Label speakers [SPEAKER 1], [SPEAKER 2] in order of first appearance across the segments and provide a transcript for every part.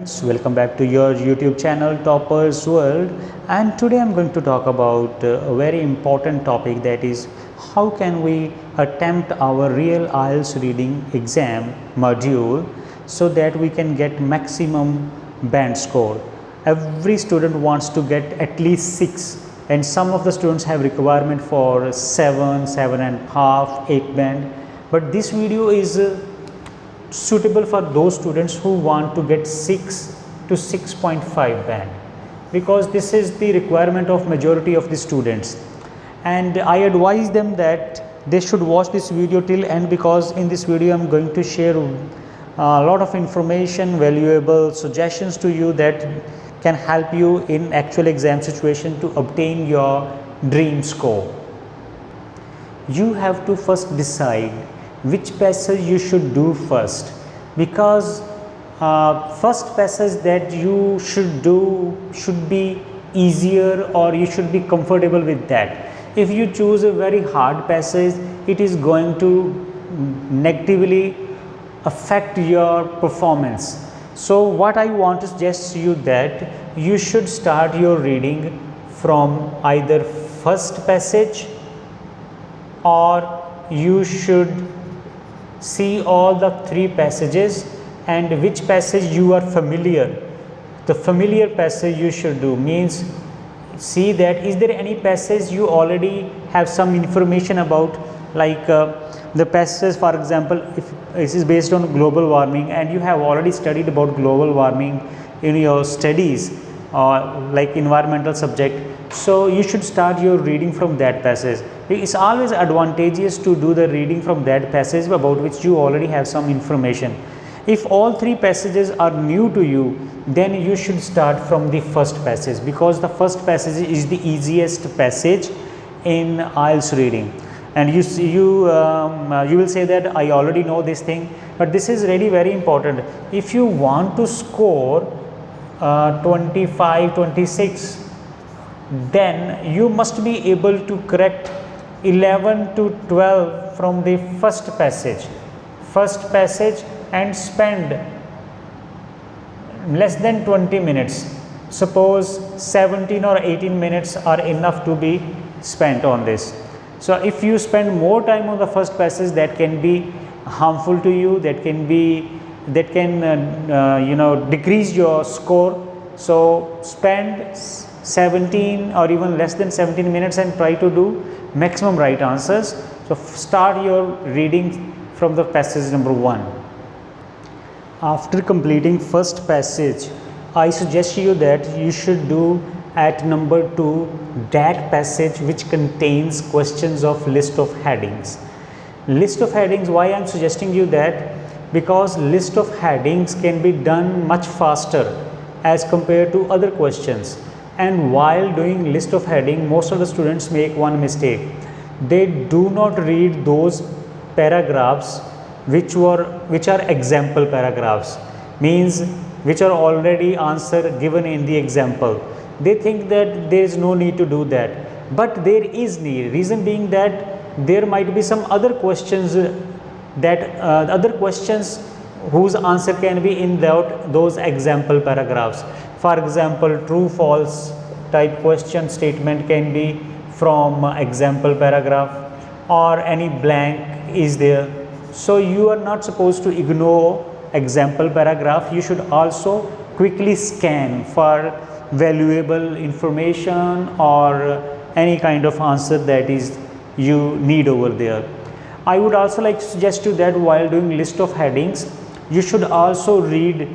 [SPEAKER 1] Welcome back to your YouTube channel Toppers World, and today I'm going to talk about a very important topic, that is how can we attempt our real IELTS reading exam module so that we can get maximum band score. Every student wants to get at least 6, and some of the students have requirement for 7, 7.5, 8 band, but this video is suitable for those students who want to get 6 to 6.5 band, because this is the requirement of majority of the students, and I advise them that they should watch this video till end, because in this video I am going to share a lot of information, valuable suggestions to you that can help you in actual exam situation to obtain your dream score. You have to first decide which passage you should do first, because first passage that you should do should be easier, or you should be comfortable with that. If you choose a very hard passage, it is going to negatively affect your performance. So what I want to suggest you that you should start your reading from either first passage, or you should see all the 3 passages, and which passage you are familiar. The familiar passage you should do means see that is there any passage you already have some information about, like the passage, for example, if this is based on global warming and you have already studied about global warming in your studies, like environmental subject, so you should start your reading from that passage. It's always advantageous to do the reading from that passage about which you already have some information. If all 3 passages are new to you, then you should start from the first passage, because the first passage is the easiest passage in IELTS reading. And you will say that I already know this thing, but this is really very important. If you want to score 25, 26, then you must be able to correct 11 to 12 from the first passage, and spend less than 20 minutes. Suppose 17 or 18 minutes are enough to be spent on this. So if you spend more time on the first passage, that can be harmful to you, that can decrease your score. So spend 17 or even less than 17 minutes and try to do maximum right answers. So start your reading from the passage number 1. After completing first passage, I suggest you that you should do at number 2 that passage which contains questions of list of headings. List of headings, why I am suggesting you that? Because list of headings can be done much faster as compared to other questions. And while doing list of heading, most of the students make one mistake. They do not read those paragraphs which are example paragraphs, means which are already answer given in the example. They think that there is no need to do that, but there is need. Reason being that there might be some other questions whose answer can be in those example paragraphs. For example, true false type question statement can be from example paragraph, or any blank is there. So you are not supposed to ignore example paragraph. You should also quickly scan for valuable information or any kind of answer that is you need over there. I would also like to suggest you that while doing list of headings, you should also read,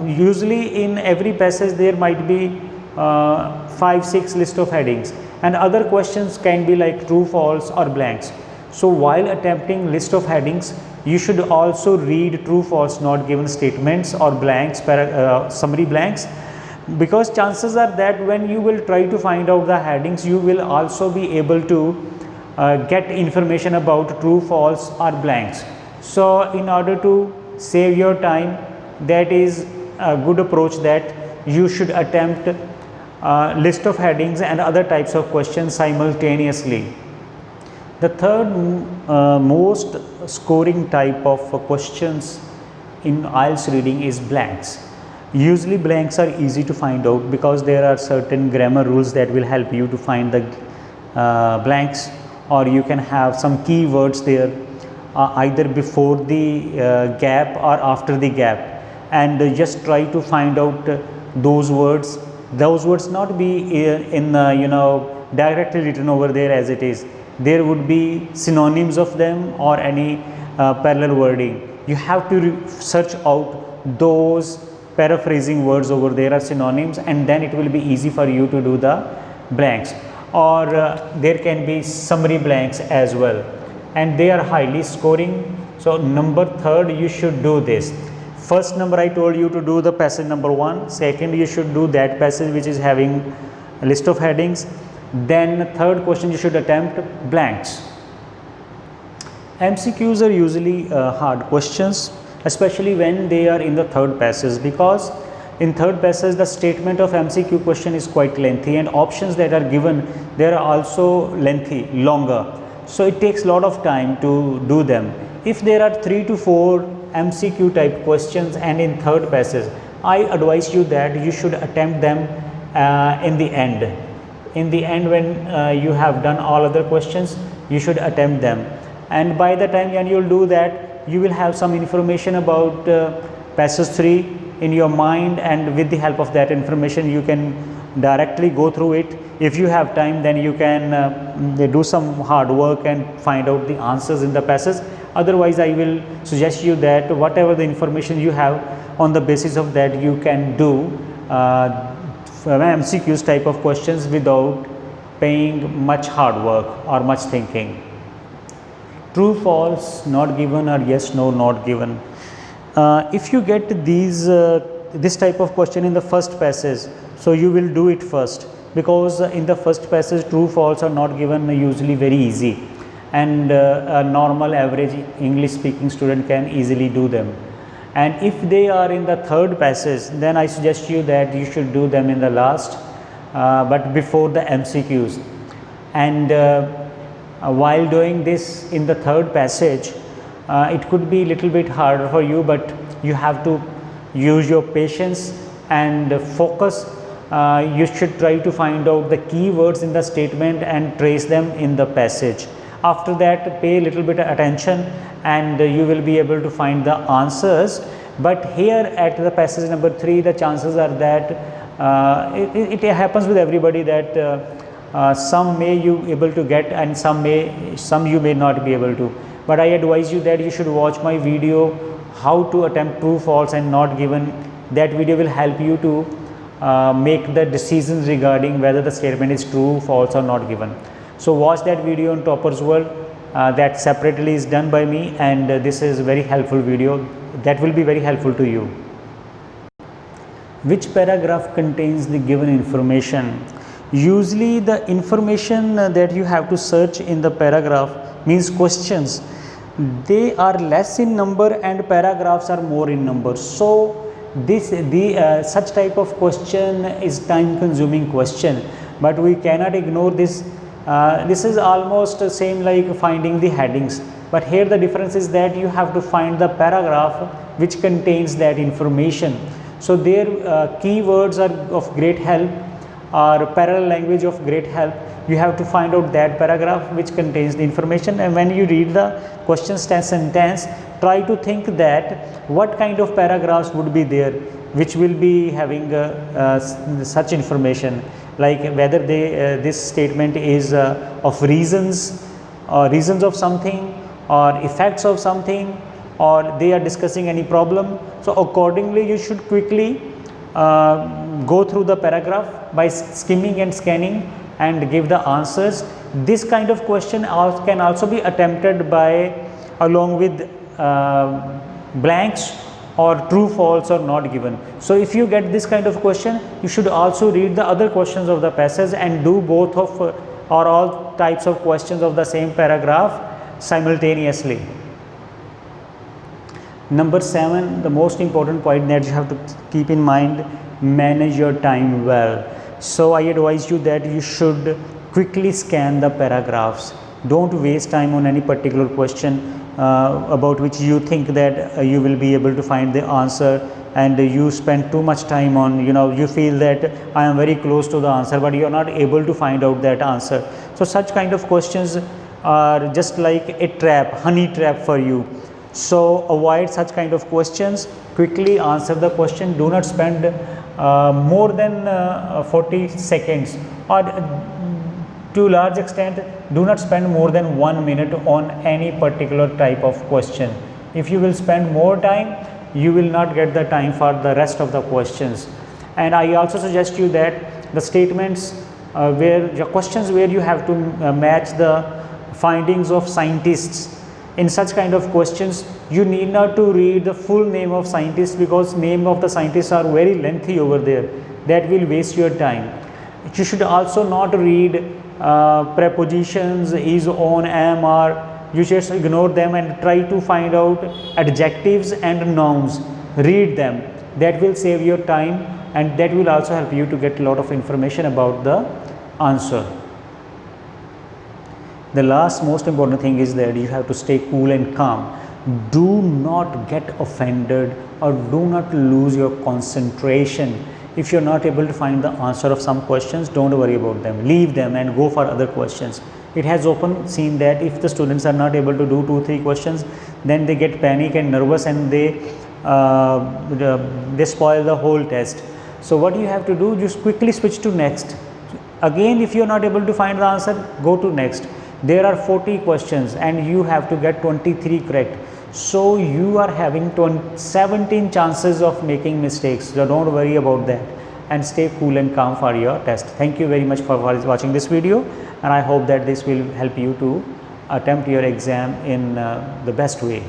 [SPEAKER 1] usually in every passage there might be 5-6 list of headings, and other questions can be like true, false or blanks. So while attempting list of headings, you should also read true, false, not given statements or blanks, summary blanks, because chances are that when you will try to find out the headings, you will also be able to get information about true, false or blanks. So in order to save your time, that is a good approach, that you should attempt list of headings and other types of questions simultaneously. The third most scoring type of questions in IELTS reading is blanks. Usually blanks are easy to find out because there are certain grammar rules that will help you to find the blanks, or you can have some keywords there either before the gap or after the gap, and just try to find out those words. Those words not be in directly written over there as it is. There would be synonyms of them or any parallel wording. You have to search out those paraphrasing words over there are synonyms, and then it will be easy for you to do the blanks. Or there can be summary blanks as well, and they are highly scoring. So number third, you should do this. First number I told you to do the passage number 1. Second, you should do that passage which is having a list of headings. Then third question, you should attempt blanks. MCQs are usually hard questions, especially when they are in the third passage, because in third passage the statement of MCQ question is quite lengthy, and options that are given they are also lengthy, longer. So it takes a lot of time to do them. If there are 3 to 4 MCQ type questions and in third passage, I advise you that you should attempt them in the end. In the end, when you have done all other questions, you should attempt them, and by the time when you will do that, you will have some information about passage 3 in your mind, and with the help of that information you can directly go through it. If you have time, then you can do some hard work and find out the answers in the passage. Otherwise, I will suggest you that whatever the information you have, on the basis of that you can do MCQs type of questions without paying much hard work or much thinking. True, false, not given, or yes, no, not given. If you get these this type of question in the first passage, so you will do it first, because in the first passage true, false are not given usually very easy, and a normal average English speaking student can easily do them. And if they are in the third passage, then I suggest you that you should do them in the last, but before the MCQs. And while doing this in the third passage, it could be little bit harder for you, but you have to use your patience and focus. You should try to find out the keywords in the statement and trace them in the passage. After that, pay a little bit of attention and you will be able to find the answers. But here at the passage number 3, the chances are that it happens with everybody that some may you able to get and some you may not be able to. But I advise you that you should watch my video how to attempt true, false and not given. That video will help you to make the decisions regarding whether the statement is true, false or not given. So watch that video on Toppers World. That separately is done by me, and this is a very helpful video that will be very helpful to you. Which paragraph contains the given information? Usually the information that you have to search in the paragraph means questions. They are less in number and paragraphs are more in number. So such type of question is time consuming question, but we cannot ignore this. This is almost the same like finding the headings, but here the difference is that you have to find the paragraph which contains that information. So their keywords are of great help, or parallel language of great help. You have to find out that paragraph which contains the information, and when you read the question sentence, try to think that what kind of paragraphs would be there which will be having such information, like whether this statement is of reasons of something or effects of something, or they are discussing any problem. So accordingly you should quickly go through the paragraph by skimming and scanning and give the answers. This kind of question can also be attempted by along with blanks or true, false or not given. So if you get this kind of question, you should also read the other questions of the passage and do both of or all types of questions of the same paragraph simultaneously. Number 7, the most important point that you have to keep in mind: manage your time well. So I advise you that you should quickly scan the paragraphs. Don't waste time on any particular question. about which you think that you will be able to find the answer, and you spend too much time on, you feel that I am very close to the answer, but you are not able to find out that answer. So such kind of questions are just like a trap, honey trap for you. So avoid such kind of questions. Quickly answer the question. Do not spend more than 40 seconds, or to a large extent do not spend more than 1 minute on any particular type of question. If you will spend more time, you will not get the time for the rest of the questions. And I also suggest you that the statements where your questions where you have to match the findings of scientists, in such kind of questions you need not to read the full name of scientists, because name of the scientists are very lengthy over there. That will waste your time. You should also not read prepositions, is, on, am, are. You just ignore them and try to find out adjectives and nouns. Read them. That will save your time, and that will also help you to get a lot of information about the answer. The last most important thing is that you have to stay cool and calm. Do not get offended, or do not lose your concentration. If you are not able to find the answer of some questions, don't worry about them. Leave them and go for other questions. It has often seen that if the students are not able to do 2-3 questions, then they get panic and nervous, and they spoil the whole test. So what you have to do, just quickly switch to next. Again, if you are not able to find the answer, go to next. There are 40 questions and you have to get 23 correct. So you are having 17 chances of making mistakes. So don't worry about that, and stay cool and calm for your test. Thank you very much for watching this video, and I hope that this will help you to attempt your exam in the best way.